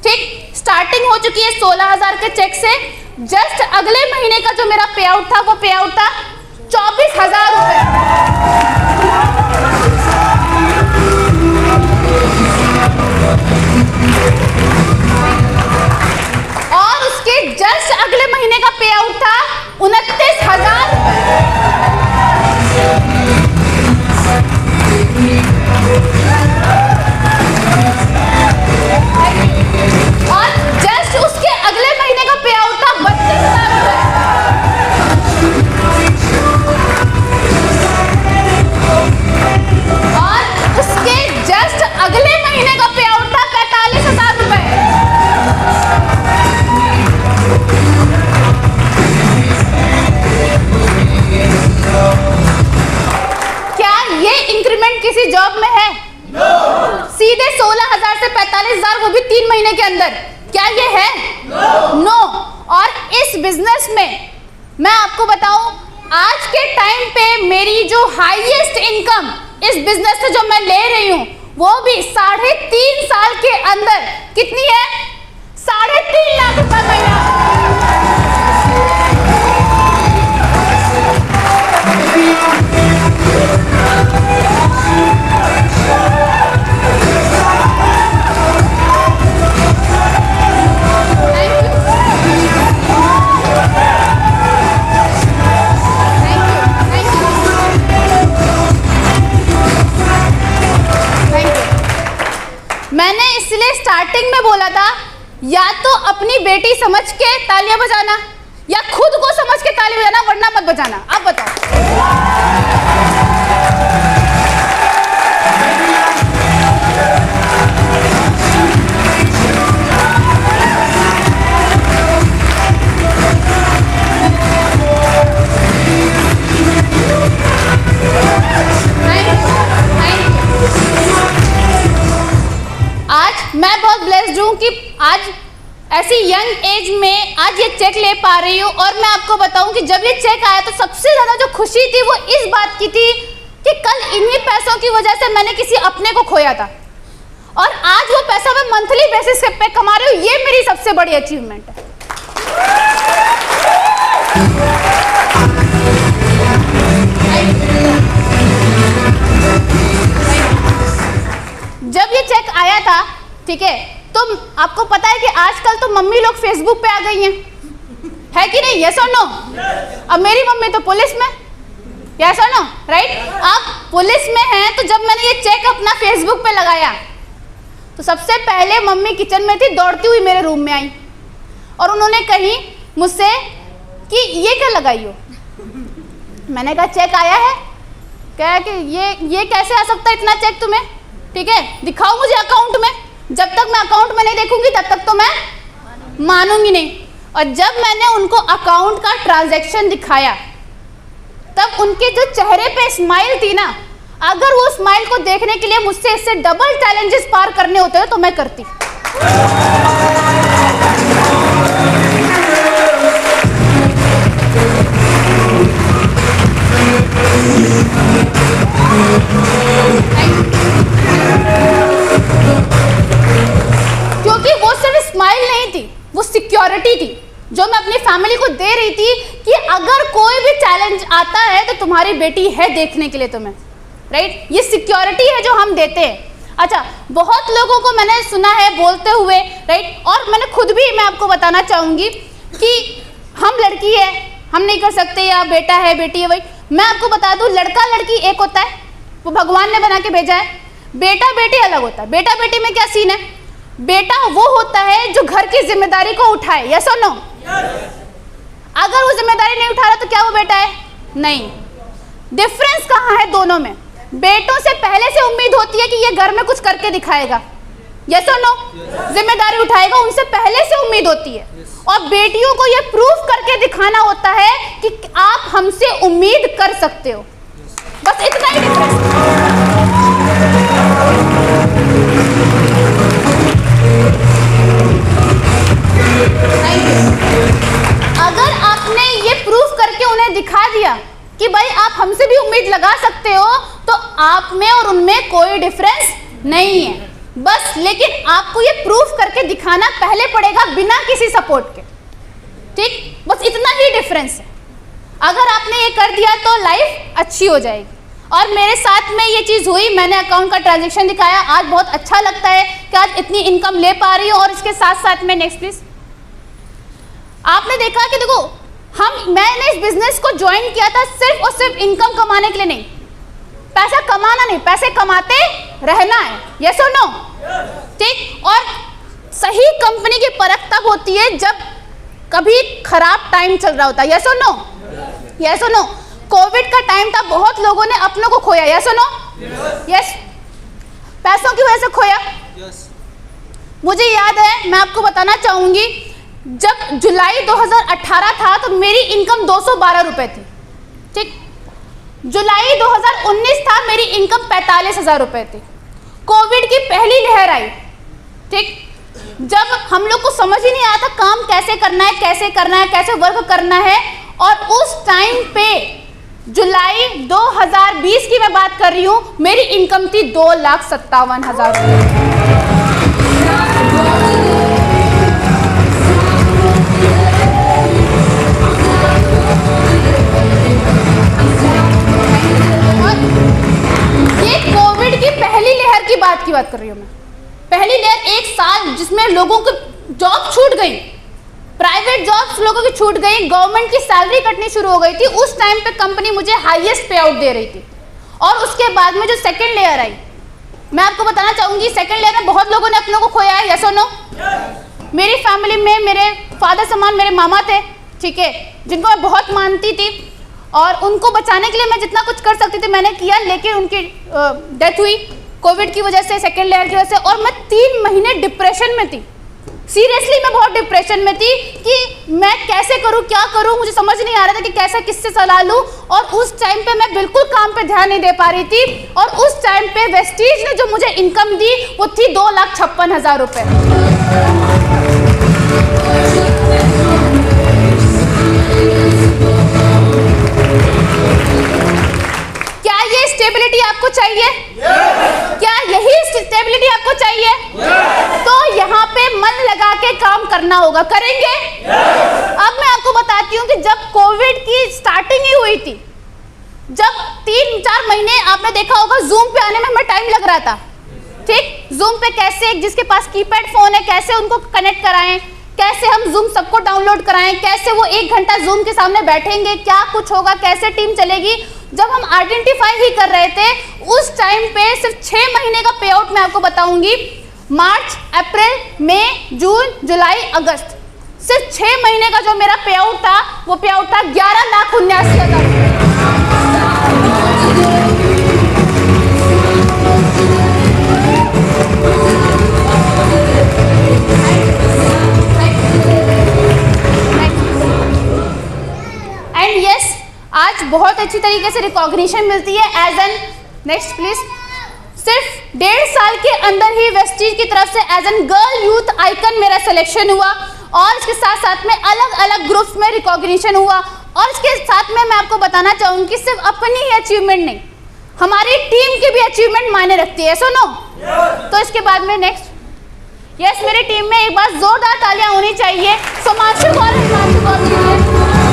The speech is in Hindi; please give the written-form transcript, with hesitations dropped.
ठीक, स्टार्टिंग हो चुकी है 16,000 के चेक से। जस्ट अगले महीने का जो मेरा पे आउट था वो पे आउट था 24,000 रुपए। और उसके जस्ट अगले महीने का पे आउट था 29,000 और जस्ट उसके अगले महीने का पे आउट था 32,000 और उसके जस्ट अगले महीने का पे आउट था 45,000 रुपए। क्या ये इंक्रीमेंट किसी जॉब में है? सीधे 16,000 से 45,000, वो भी 3 महीने के अंदर। क्या ये है? नो। और इस बिजनेस में मैं आपको बताऊं, आज के टाइम पे मेरी जो हाईएस्ट इनकम इस बिजनेस से जो मैं ले रही हूं वो भी 3.5 साल के अंदर कितनी है? 3.5 लाख रुपए महीना। मैंने इसलिए स्टार्टिंग में बोला था, या तो अपनी बेटी समझ के तालियां बजाना या खुद को समझ के ताली बजाना, वरना मत बजाना। आप बताओ। आज मैं बहुत ब्लेस्ड हूँ कि आज ऐसी यंग एज में आज ये चेक ले पा रही हूँ। और मैं आपको बताऊं कि जब ये चेक आया तो सबसे ज़्यादा जो खुशी थी वो इस बात की थी कि कल इन्हीं पैसों की वजह से मैंने किसी अपने को खोया था और आज वो पैसा मैं मंथली बेसिस पे कमा रही हूँ। ये मेरी सबसे बड़ी अचीवमेंट है। जब ये चेक आया था, ठीक है, तो आपको पता है कि आजकल तो मम्मी लोग फेसबुक पे आ गई हैं, है कि नहीं? यस और नो? अब मेरी मम्मी तो पुलिस में, यस और नो, राइट? आप पुलिस में हैं, तो जब मैंने ये चेक अपना फेसबुक पे लगाया तो सबसे पहले मम्मी किचन में थी, दौड़ती हुई मेरे रूम में आई और उन्होंने कही मुझसे कि ये क्या लगाई हो? मैंने कहा चेक आया है। कहा कि ये कैसे आ सकता है इतना चेक तुम्हें? ठीक है, दिखाओ मुझे अकाउंट में। जब तक मैं अकाउंट में नहीं देखूंगी तब तक तो मैं मानूंगी नहीं। और जब मैंने उनको अकाउंट का ट्रांजैक्शन दिखाया तब उनके जो चेहरे पे स्माइल थी ना, अगर वो स्माइल को देखने के लिए मुझसे इससे डबल चैलेंजेस पार करने होते तो मैं करती। क्योंकि वो सिर्फ स्माइल नहीं थी, वो सिक्योरिटी थी जो मैं अपनी फैमिली को दे रही थी कि अगर कोई भी चैलेंज आता है तो तुम्हारी बेटी है देखने के लिए तुम्हें, राइट? ये सिक्योरिटी है जो हम देते हैं। अच्छा, बहुत लोगों को मैंने सुना है बोलते हुए, राइट, और मैंने खुद भी, मैं आपको बताना चाहूँगी कि हम लड़की है, हम नहीं कर सकते, या बेटा है बेटी है, वही मैं आपको बता दूँ, लड़का लड़की एक होता है, वो भगवान ने बना के भेजा है। बेटा बेटी अलग होता है। बेटा बेटी में क्या सीन है? बेटा वो होता है जो घर की जिम्मेदारी को उठाए, यस और नो? अगर वो जिम्मेदारी नहीं उठा रहा तो क्या वो बेटा है? नहीं। डिफरेंस कहाँ है दोनों में? बेटों से पहले से उम्मीद होती है कि ये घर में कुछ करके दिखाएगा, यस और नो? जिम्मेदारी उठाएगा, उनसे पहले से उम्मीद होती है। और बेटियों को ये प्रूफ करके दिखाना होता है कि आप हमसे उम्मीद कर सकते हो। बस इतना ही डिफरेंस। अगर आपने ये प्रूफ करके उन्हें दिखा दिया कि भाई आप हमसे भी उम्मीद लगा सकते हो, तो आप में और उनमें कोई डिफरेंस नहीं है। बस लेकिन आपको ये प्रूफ करके दिखाना किसी सपोर्ट के, ठीक, बस इतना ही डिफरेंस है। अगर आपने ये कर दिया तो लाइफ अच्छी हो जाएगी। और मेरे साथ में ये चीज़ हुई, मैंने अकाउंट का ट्रांजैक्शन दिखाया, आज बहुत अच्छा लगता है कि आज इतनी इनकम ले पा रही हूँ। और इसके साथ साथ में नेक्स्ट प्लीज, आपने देखा कि देखो मैंने इस बिजनेस को ज्वाइन किया था सिर्फ और सिर्फ इनकम कमाने के लिए नहीं, पैसा कमाना नहीं, पैसे कमाते रहना है, यस और नो, ठीक। और सही कंपनी की परख तब होती है जब कभी खराब टाइम चल रहा होता है, यस और नो, यस और नो। कोविड का टाइम था, बहुत लोगों ने अपनों को खोया, यस और नो, यस, पैसों की वजह से खोया। मुझे याद है, मैं आपको बताना चाहूंगी, जब जुलाई 2018 था तो मेरी इनकम 212 रुपए थी, ठीक। जुलाई 2019 था, मेरी इनकम 45,000 रुपए थी। कोविड की पहली लहर आई, ठीक, जब हम लोग को समझ ही नहीं आया था काम कैसे करना है, कैसे करना है, कैसे वर्क करना है। और उस टाइम पे जुलाई 2020 की मैं बात कर रही हूँ, मेरी इनकम थी 2,57,000 रुपये। ये कोविड की पहली लहर की बात कर रही हूँ मैं, पहली लहर, एक साल जिसमें लोगों को जॉब छूट गई, प्राइवेट जॉब्स लोगों की छूट गई, गवर्नमेंट की सैलरी कटनी शुरू हो गई थी। उस टाइम पे कंपनी मुझे हाईएस्ट पे आउट दे रही थी। और उसके बाद में जो सेकंड लेयर आई, मैं आपको बताना चाहूंगी, सेकंड लेयर में बहुत लोगों ने अपनों को खोया है, यस और नो। मेरी फैमिली में मेरे फादर समान मेरे मामा थे, ठीक है, जिनको मैं बहुत मानती थी और उनको बचाने के लिए मैं जितना कुछ कर सकती थी मैंने किया, लेकिन उनकी डेथ हुई कोविड की वजह से, सेकेंड लेयर की वजह से। और मैं 3 महीने डिप्रेशन में थी, सीरियसली मैं बहुत डिप्रेशन में थी कि मैं कैसे करूं, क्या करूं, मुझे समझ नहीं आ रहा था कि कैसे किससे सलाह लूं। और उस टाइम पे मैं बिल्कुल काम पे ध्यान नहीं दे पा रही थी। और उस टाइम पे वेस्टीज ने जो मुझे इनकम दी वो थी 2,56,000 रुपये। क्या ये स्टेबिलिटी आपको चाहिए? क्या यही स्टेबिलिटी आपको चाहिए? तो यहाँ पे मन लगा के काम करना होगा, करेंगे? अब मैं आपको बताती हूँ कि जब कोविड की स्टार्टिंग ही हुई थी, जब 3-4 महीने आपने देखा होगा जूम पे आने में हमें टाइम लग रहा था, ठीक, जूम पे कैसे जिसके पास कीपैड फोन है कैसे उनको कनेक्ट कराएं, कैसे हम जूम सबको डाउनलोड कराएं, कैसे वो 1 घंटा जूम के सामने बैठेंगे, क्या कुछ होगा, कैसे टीम चलेगी, जब हम आइडेंटिफाई ही कर रहे थे। उस टाइम पे सिर्फ 6 महीने का पे आउट मैं आपको बताऊंगी, मार्च, अप्रैल, मई, जून, जुलाई, अगस्त, सिर्फ 6 महीने का जो मेरा पे आउट था वो पे आउट था 11,79,000। एंड यस, आज बहुत अच्छी तरीके से रिकॉग्निशन मिलती है एज एन, नेक्स्ट प्लीज, सिर्फ 1.5 साल के अंदर ही वेस्टीज की तरफ से as an girl youth icon मेरा सिलेक्शन हुआ। और इसके साथ साथ में अलग अलग ग्रुप्स में रिकॉग्निशन हुआ। और इसके साथ में मैं आपको बताना चाहूंगी कि सिर्फ अपनी ही अचीवमेंट नहीं, हमारी टीम की भी अचीवमेंट मायने रखती है, सो नो। तो इसके बाद में नेक्स्ट, यस, मेरी टीम में एक बार जोरदार तालियां होनी चाहिए। सोमांशु गौर, हिमांशु गौर।